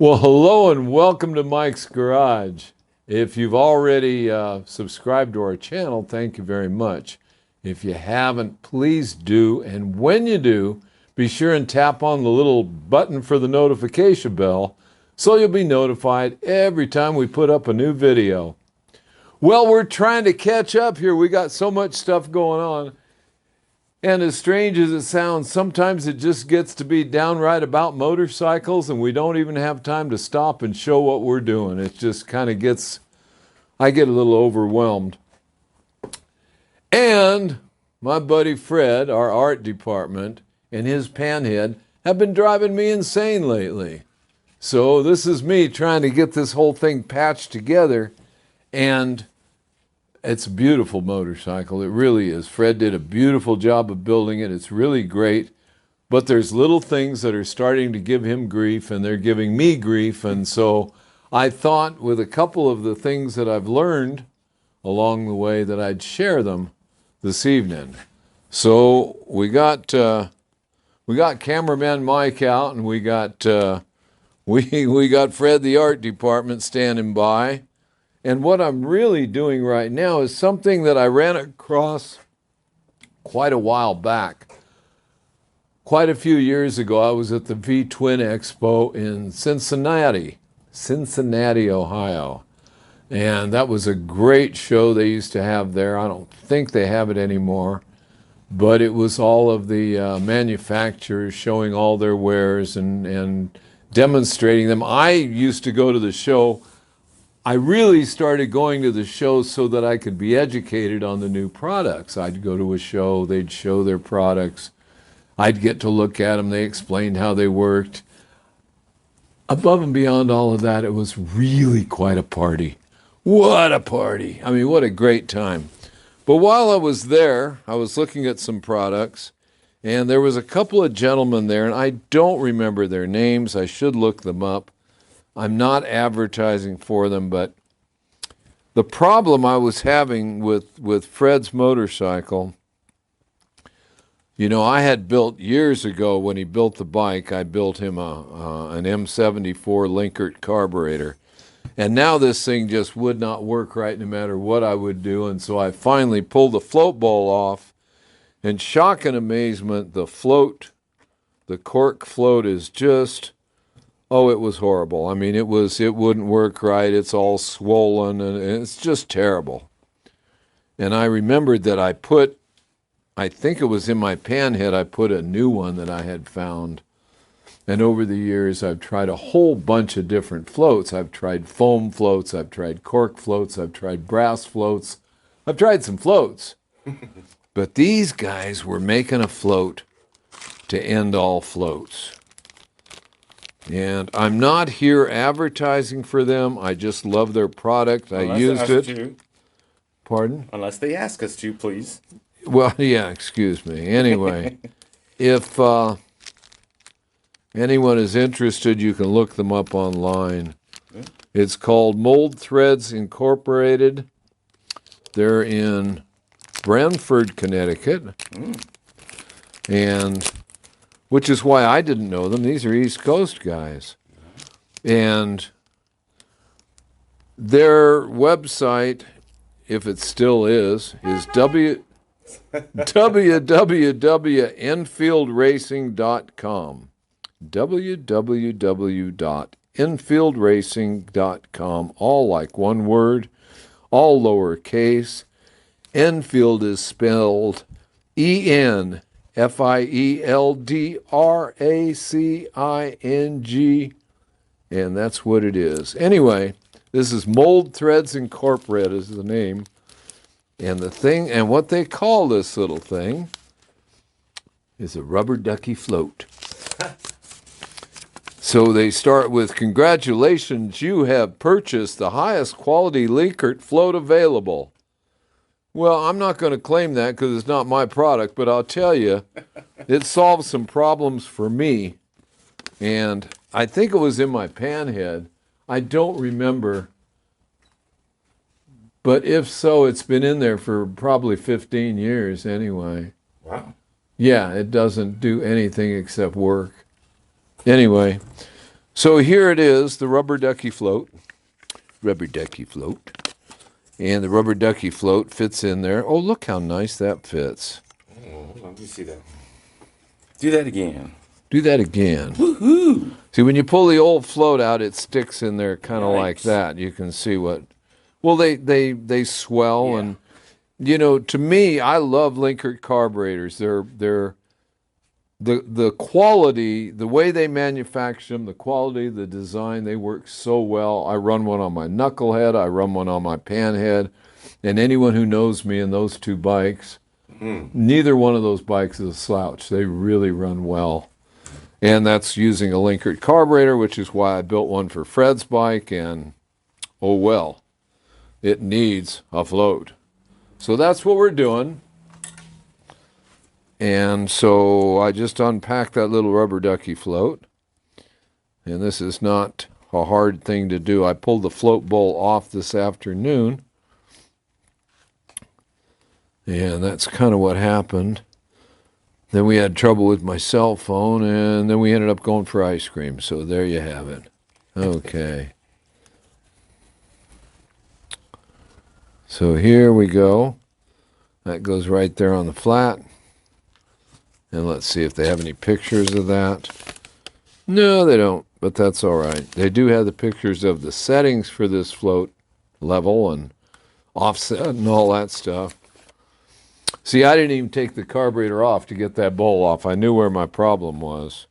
Well, hello and welcome to Mike's Garage. If you've already subscribed to our channel, thank you very much. If you haven't, please do. And when you do, be sure and tap on the little button for the notification bell so you'll be notified every time we put up a new video. Well, we're trying to catch up here. We got so much stuff going on. And as strange as it sounds, sometimes it just gets to be downright about motorcycles and we don't even have time to stop and show what we're doing. It just kind of gets, I get a little overwhelmed. And my buddy Fred, our art department, and his Panhead have been driving me insane lately. So this is me trying to get this whole thing patched together, and it's a beautiful motorcycle. It really is. Fred did a beautiful job of building it. It's really great. But there's little things that are starting to give him grief, and they're giving me grief. And so I thought with a couple of the things that I've learned along the way that I'd share them this evening. So we got cameraman Mike out, and we got Fred, the art department, standing by. And what I'm really doing right now is something that I ran across quite a while back. Quite a few years ago, I was at the V-Twin Expo in Cincinnati, Ohio. And that was a great show they used to have there. I don't think they have it anymore. But it was all of the manufacturers showing all their wares and demonstrating them. I used to go to the show. I really started going to the show so that I could be educated on the new products. I'd go to a show, they'd show their products. I'd get to look at them, they explained how they worked. Above and beyond all of that, it was really quite a party. What a party. I mean, what a great time. But while I was there, I was looking at some products, and there was a couple of gentlemen there, and I don't remember their names. I should look them up. I'm not advertising for them, but the problem I was having with Fred's motorcycle, you know, I had built years ago when he built the bike, I built him an M74 Linkert carburetor. And now this thing just would not work right no matter what I would do. And so I finally pulled the float bowl off, and shock and amazement, the cork float is just... oh, it was horrible. I mean, it wouldn't work right. It's all swollen, and it's just terrible. And I remembered that I think it was in my Panhead, I put a new one that I had found. And over the years, I've tried a whole bunch of different floats. I've tried foam floats. I've tried cork floats. I've tried brass floats. I've tried some floats. But these guys were making a float to end all floats. And I'm not here advertising for them. I just love their product. I used it. Pardon? Unless they ask us to, please. Well, yeah, excuse me. Anyway, if anyone is interested, you can look them up online. Yeah. It's called Mold Threads Incorporated. They're in Branford, Connecticut. And... which is why I didn't know them. These are East Coast guys. And their website, if it still is www.enfieldracing.com. www.enfieldracing.com. All like one word, all lowercase. Enfield is spelled E-N. F-I-E-L-D-R-A-C-I-N-G, and that's what it is. Anyway, this is Mold Threads Incorporated is the name, and the thing, and what they call this little thing is a rubber ducky float. So they start with, congratulations, you have purchased the highest quality Linkert float available. Well, I'm not going to claim that because it's not my product, but I'll tell you, it solves some problems for me. And I think it was in my Panhead. I don't remember. But if so, it's been in there for probably 15 years anyway. Wow. Yeah, it doesn't do anything except work. Anyway, So here it is, the rubber ducky float. Rubber ducky float. And the rubber ducky float fits in there. Oh, look how nice that fits. Oh, hold on, let me see that. Do that again. Do that again. Woohoo! See, when you pull the old float out, it sticks in there kind of like Yikes. that. You can see what... Well, they swell, Yeah. and, you know, to me, I love Linkert carburetors. They're the quality, the way they manufacture them, the quality, the design, they work so well. I run one on my Knucklehead, I run one on my Panhead, and anyone who knows me in those two bikes, neither one of those bikes is a slouch. They really run well. And that's using a Linkert carburetor, which is why I built one for Fred's bike, and oh well, it needs a float. So that's what we're doing. And so I just unpacked that little rubber ducky float. And this is not a hard thing to do. I pulled the float bowl off this afternoon. And that's kind of what happened. Then we had trouble with my cell phone, and then we ended up going for ice cream. So there you have it. Okay. So here we go. That goes right there on the flat. And let's see if they have any pictures of that. No, they don't, but that's all right. They do have the pictures of the settings for this float level and offset and all that stuff. See, I didn't even take the carburetor off to get that bowl off. I knew where my problem was.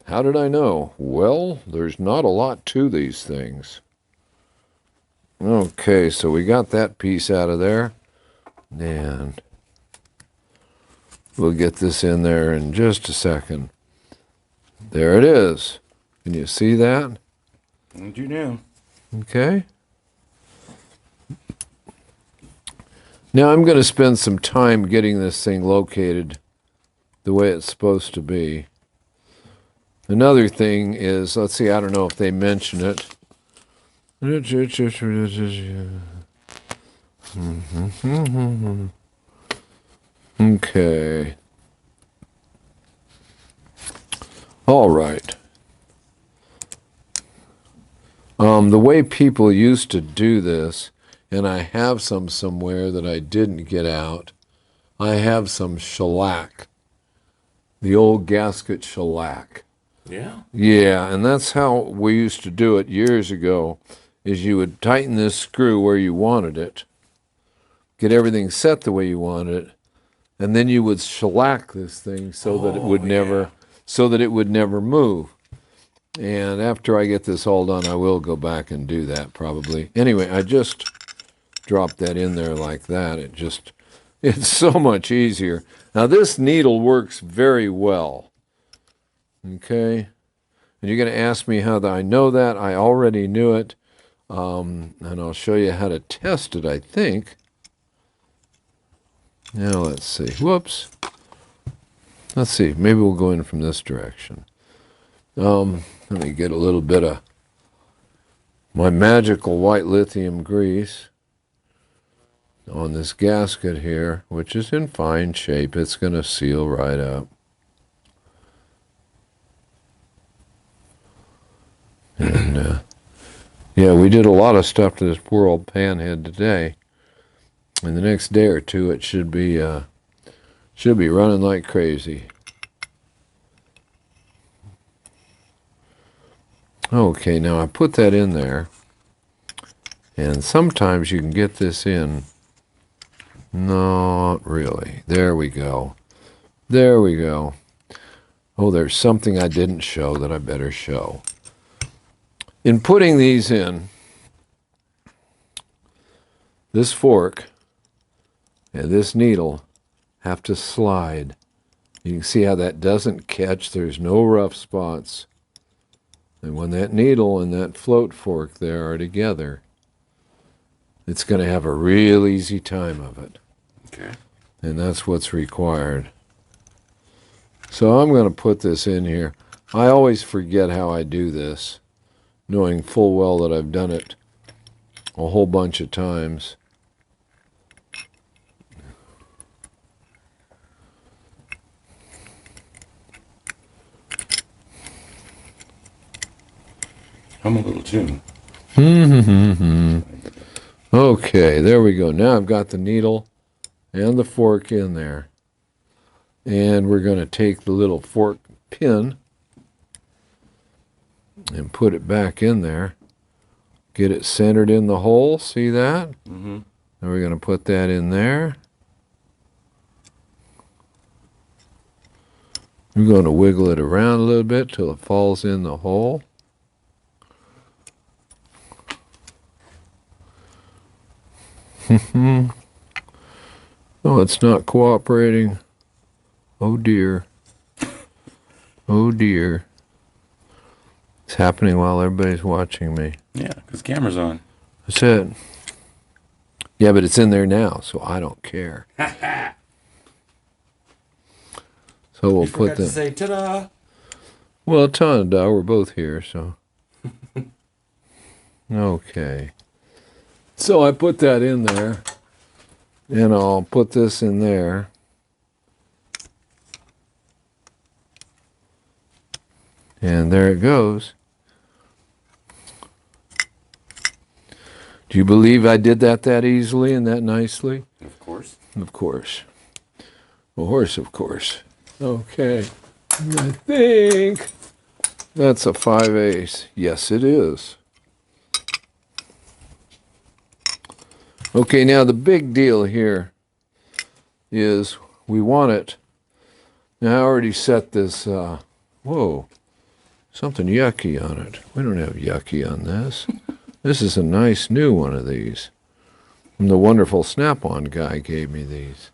How did I know? Well, there's not a lot to these things. Okay, so we got that piece out of there. And we'll get this in there in just a second. There it is. Can you see that? I do now. Okay. Now I'm going to spend some time getting this thing located the way it's supposed to be. Another thing is, let's see, I don't know if they mention it. Okay. All right. The way people used to do this, and I have some somewhere that I didn't get out, I have some shellac, the old gasket shellac. Yeah. Yeah, and that's how we used to do it years ago, is you would tighten this screw where you wanted it, get everything set the way you wanted it, and then you would shellac this thing so that it would never move. And after I get this all done, I will go back and do that probably. Anyway, I just dropped that in there like that. It's so much easier. Now this needle works very well. Okay. And you're going to ask me how I know that. I already knew it. And I'll show you how to test it, I think. Now let's see. Whoops. Let's see. Maybe we'll go in from this direction. Let me get a little bit of my magical white lithium grease on this gasket here, which is in fine shape. It's going to seal right up. And yeah, we did a lot of stuff to this poor old Panhead today. And the next day or two, it should be running like crazy. Okay, now I put that in there, and sometimes you can get this in. Not really. There we go. There we go. Oh, there's something I didn't show that I better show. In putting these in, this fork and this needle have to slide. You can see how that doesn't catch. There's no rough spots. And when that needle and that float fork there are together, it's going to have a real easy time of it. Okay. And that's what's required. So I'm going to put this in here. I always forget how I do this, knowing full well that I've done it a whole bunch of times. I'm a little too. Okay, there we go. Now I've got the needle and the fork in there. And we're going to take the little fork pin and put it back in there. Get it centered in the hole. See that? Mm-hmm. And we're going to put that in there. We're going to wiggle it around a little bit till it falls in the hole. Oh, it's not cooperating. Oh dear. Oh dear. It's happening while everybody's watching me. Yeah, because camera's on. That's it. Yeah, but it's in there now, so I don't care. So we'll put to say ta-da. Well, ta-da, we're both here, so. Okay. So I put that in there, and I'll put this in there. And there it goes. Do you believe I did that easily and that nicely? Of course. Of course. Of course, of course. Okay. I think that's a 5/8. Yes, it is. Okay, now the big deal here is we want it. Now I already set this, whoa, something yucky on it. We don't have yucky on this. This is a nice new one of these. And the wonderful Snap-on guy gave me these.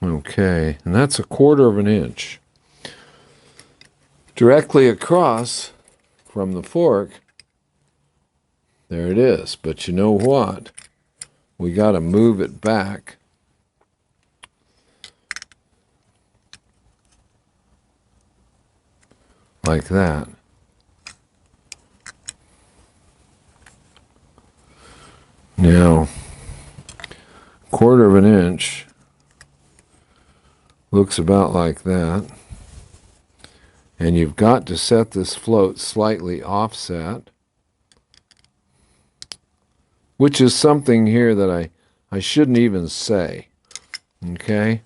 Okay, and that's 1/4 inch. Directly across from the fork, there it is. But you know what? We got to move it back. Like that. Now, 1/4 inch looks about like that. And you've got to set this float slightly offset, which is something here that I shouldn't even say. Okay?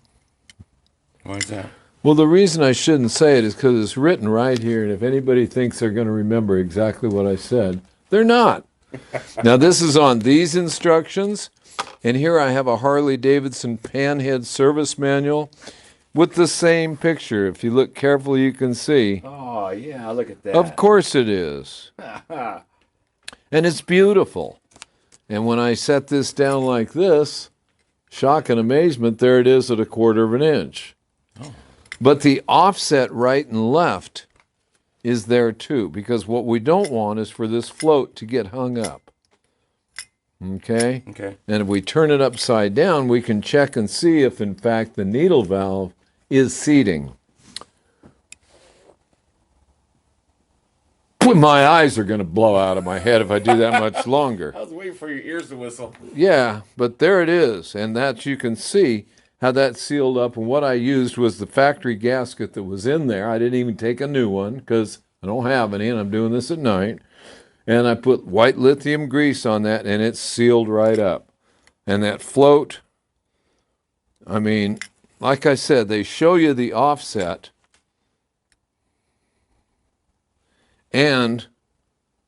Why is that? Well, the reason I shouldn't say it is because it's written right here, and if anybody thinks they're going to remember exactly what I said, they're not. Now, this is on these instructions, and here I have a Harley-Davidson Panhead service manual with the same picture. If you look carefully, you can see. Oh, yeah, look at that. Of course it is. And it's beautiful. And when I set this down like this, shock and amazement, there it is at 1/4 inch. Oh. But the offset right and left is there too, because what we don't want is for this float to get hung up. Okay? Okay. And if we turn it upside down, we can check and see if, in fact, the needle valve is seating. My eyes are going to blow out of my head if I do that much longer. I was waiting for your ears to whistle. Yeah, but there it is, and that you can see how that's sealed up. And what I used was the factory gasket that was in there. I didn't even take a new one because I don't have any, and I'm doing this at night. And I put white lithium grease on that, and it's sealed right up. And that float, I mean, like I said, they show you the offset. And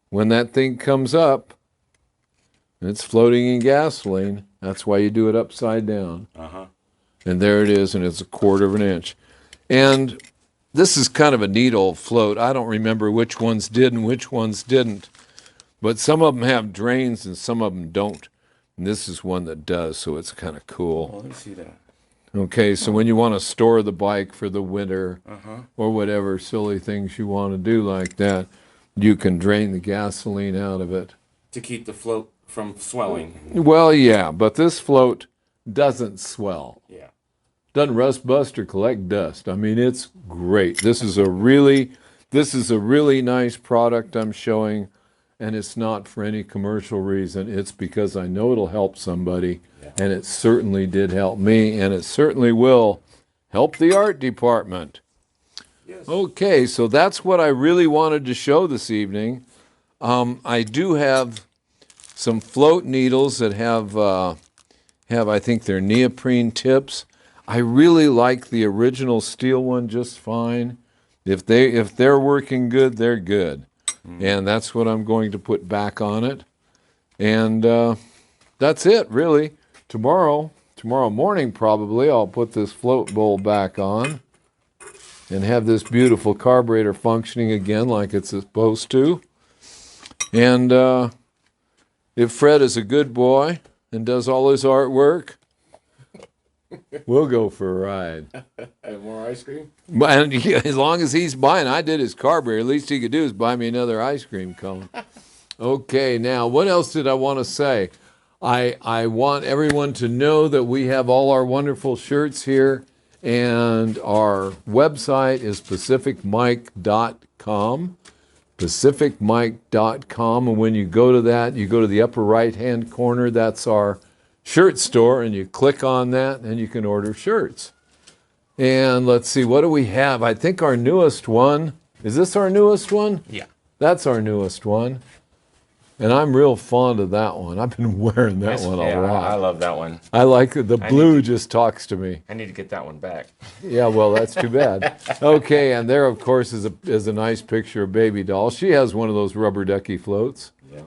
when that thing comes up, and it's floating in gasoline, that's why you do it upside down. Uh-huh. And there it is, and it's 1/4 inch. And this is kind of a neat old float. I don't remember which ones did and which ones didn't. But some of them have drains and some of them don't. And this is one that does, so it's kind of cool. Oh, let me see that. Okay, so when you want to store the bike for the winter or whatever silly things you want to do like that, you can drain the gasoline out of it. To keep the float from swelling. Well, yeah, but this float doesn't swell. Yeah. Doesn't rust, bust, or collect dust. I mean, it's great. This is a really nice product I'm showing, and it's not for any commercial reason. It's because I know it'll help somebody, and it certainly did help me, and it certainly will help the art department. Yes. Okay, so that's what I really wanted to show this evening. I do have some float needles that have I think they're neoprene tips. I really like the original steel one just fine. If they're working good, they're good. And that's what I'm going to put back on it. And that's it, really. Tomorrow morning probably, I'll put this float bowl back on and have this beautiful carburetor functioning again like it's supposed to. And if Fred is a good boy and does all his artwork, we'll go for a ride. And more ice cream? And as long as he's buying, I did his carburetor. The least he could do is buy me another ice cream cone. Okay, now what else did I want to say? I want everyone to know that we have all our wonderful shirts here, and our website is pacificmike.com. pacificmike.com, and when you go to that, you go to the upper right-hand corner. That's our shirt store, and you click on that, and you can order shirts. And let's see, what do we have? I think our newest one, is this our newest one? Yeah. That's our newest one. And I'm real fond of that one. I've been wearing that one a lot. I love that one. I like it. The blue just talks to me. I need to get that one back. Yeah, well, that's too bad. Okay, and there, of course, is a nice picture of Baby Doll. She has one of those rubber ducky floats. Yeah.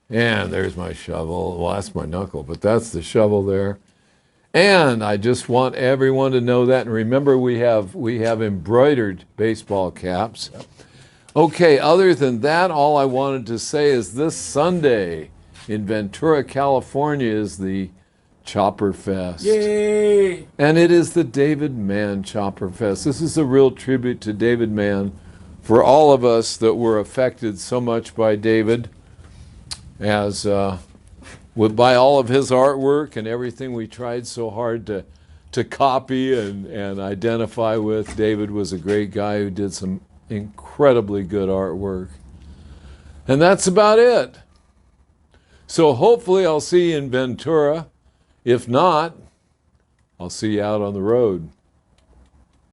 And there's my shovel. Well, that's my knuckle, but that's the shovel there. And I just want everyone to know that. And remember, we have embroidered baseball caps. Yep. Okay, other than that, all I wanted to say is this Sunday in Ventura, California is the Chopper Fest. Yay! And it is the David Mann Chopper Fest. This is a real tribute to David Mann for all of us that were affected so much by David, as by all of his artwork and everything we tried so hard to copy and identify with. David was a great guy who did some incredibly good artwork. And that's about it. So hopefully I'll see you in Ventura. If not, I'll see you out on the road.